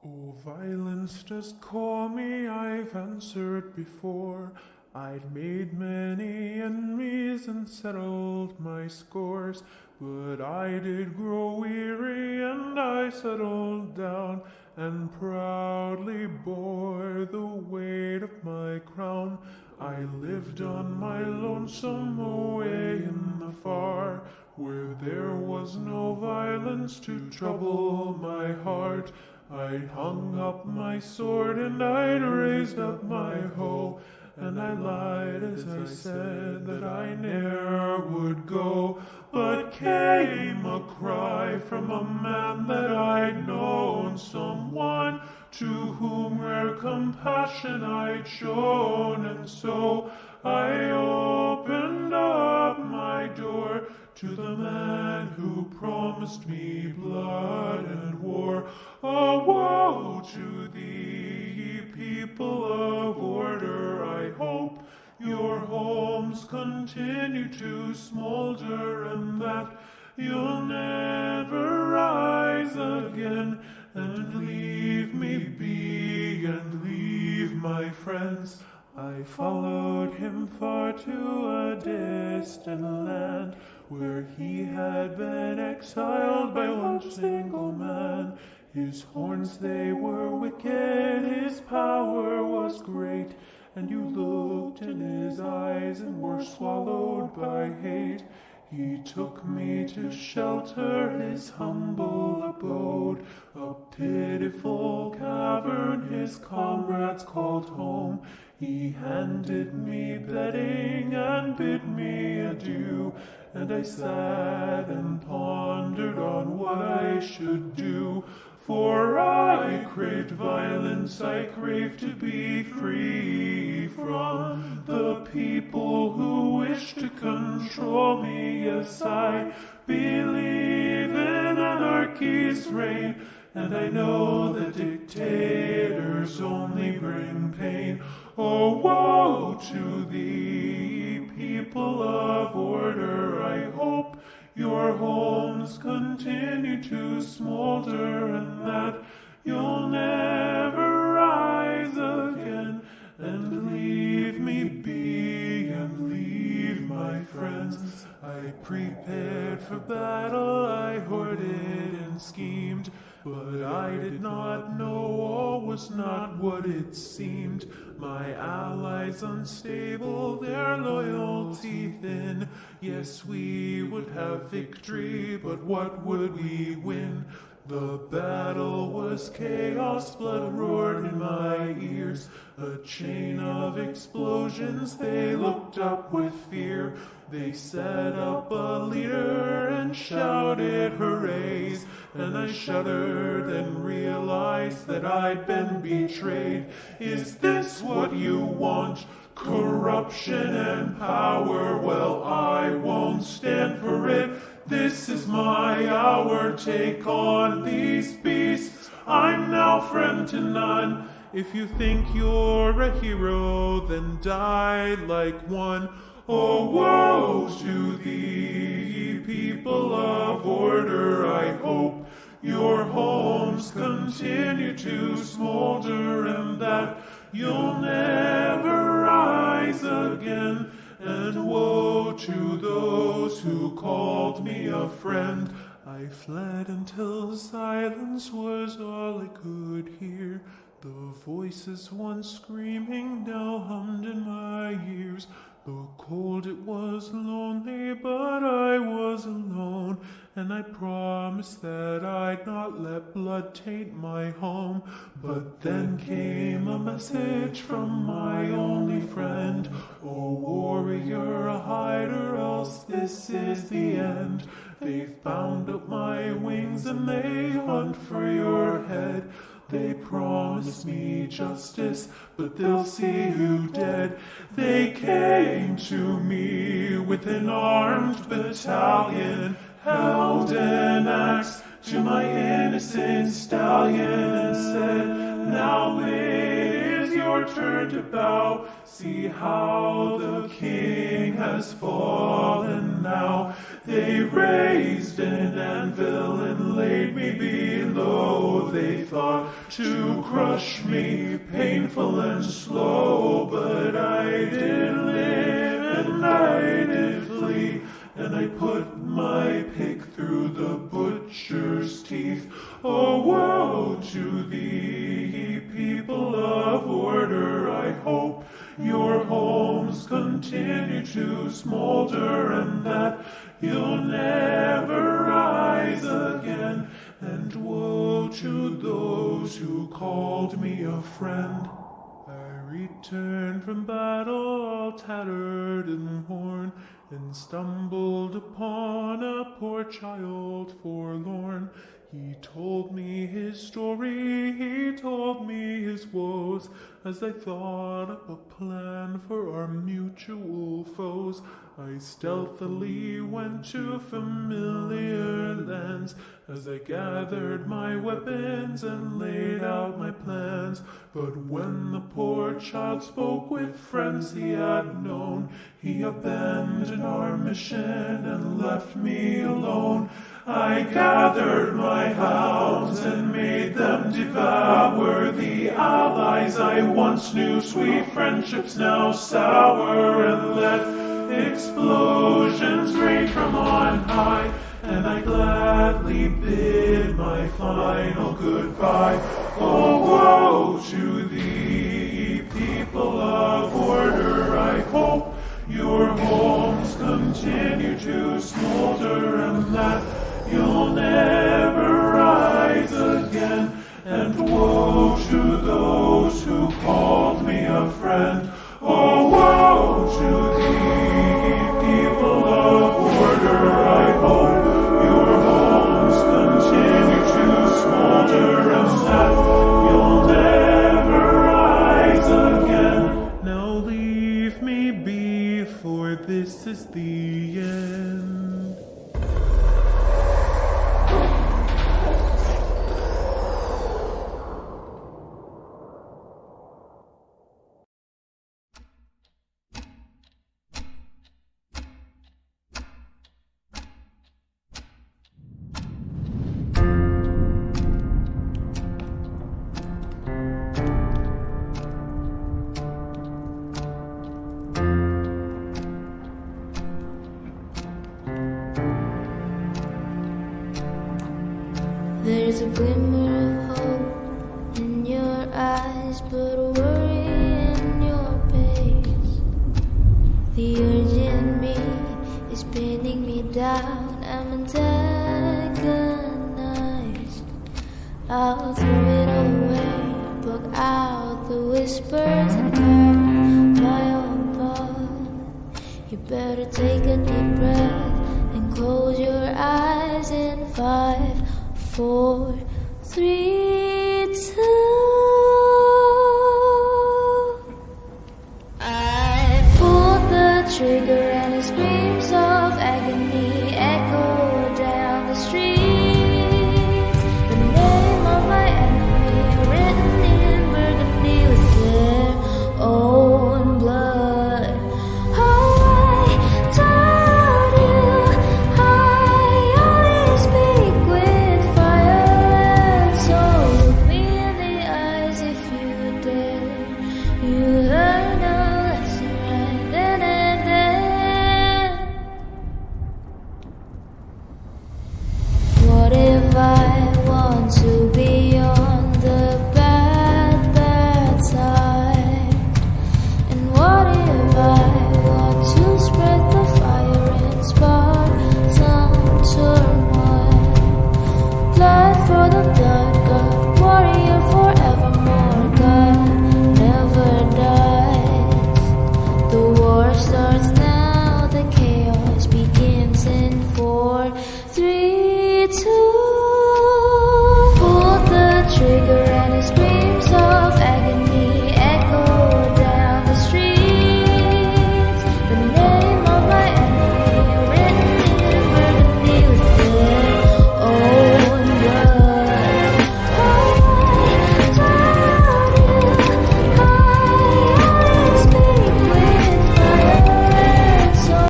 Oh, violence, just call me, I've answered before. I'd made many enemies and settled my scores, but I did grow weary and I settled down and proudly bore the weight of my crown. I lived on my lonesome away in the far, where there was no violence to trouble my heart. I'd hung up my sword and I'd raised up my hoe, and I lied as I said that I ne'er would go. But came a cry from a man that I'd known, someone to whom rare compassion I'd shown, and so I opened up my door to the man who promised me blood and war. Oh, woe to thee, ye people of order! I hope your homes continue to smolder, and that you'll never rise again and leave me be and leave my friends. I followed him far to a distant land, where he had been exiled by one single man. His horns, they were wicked, his power was great, and you looked in his eyes and were swallowed by hate. He took me to shelter his humble abode, a pitiful cavern his comrades called home. He handed me bedding and bid me adieu, and I sat and pondered on what I should do. For I craved violence, I craved to be free from the people who wish to control me. Yes, I believe in anarchy's reign, and I know that dictators only bring pain. Oh, woe to thee, people of order! I hope your homes continue to smolder, and that you'll never rise again and leave me be and leave my friends. I prepared for battle, I hoarded and schemed, but I did not know all was not what it seemed. My allies unstable, their loyalty thin. Yes, we would have victory, but what would we win? The battle was chaos, blood roared in my ears. A chain of explosions, they looked up with fear. They set up a leader and shouted hoorays, and I shuddered and realized that I'd been betrayed. Is this what you want? Corruption and power? Well, I won't stand for it. This is my hour. Take on these beasts. I'm now friend to none. If you think you're a hero, then die like one. Oh, woe to thee, people of order! I hope your homes continue to smolder, and that you'll never rise again. And woe to those who called me a friend. I fled until silence was all I could hear. The voices once screaming now hummed in my ears. Though cold it was lonely, but I was alone, and I promised that I'd not let blood taint my home. But then came a message from my only friend. Oh, warrior, hide or else this is the end. They've bound up my wings and they hunt for your head. They promise me justice, but they'll see you dead. They came to me with an armed battalion, held an axe to my innocent stallion, and said, now it is your turn to bow. See how the king has fallen now. They raised an anvil and laid me below. they thought to crush me, painful and slow, but I did live and I did flee, and I put my pick through the butcher's teeth. Oh, woe to thee, people of order, I hope your homes continue to smolder, and that you'll never rise again. And woe to those who called me a friend. I returned from battle all tattered and worn, and stumbled upon a poor child forlorn. He told me his story, he told me his woes, as I thought up a plan for our mutual foes. I stealthily went to familiar lands, as I gathered my weapons and laid out my plans. But when the poor child spoke with friends he had known, he abandoned our mission and left me alone. I gathered my hounds and made them devour the allies I once knew. Sweet friendships now sour, and let explosions rain from on high. And I gladly bid my final goodbye. Oh, woe to thee, people of order, I hope your homes continue to smolder, and that you'll never rise again. And woe to those who called me a friend. Oh, woe to thee, people of order, I hope your homes continue to smolder, and that you'll never rise again. Now leave me be, for this is the end. There's a glimmer of hope in your eyes, but a worry in your face. The urge in me is pinning me down. I'm antagonized. I'll throw it away, block out the whispers and call my own thought. You better take a deep breath and close your eyes in 5, 4, 3, 2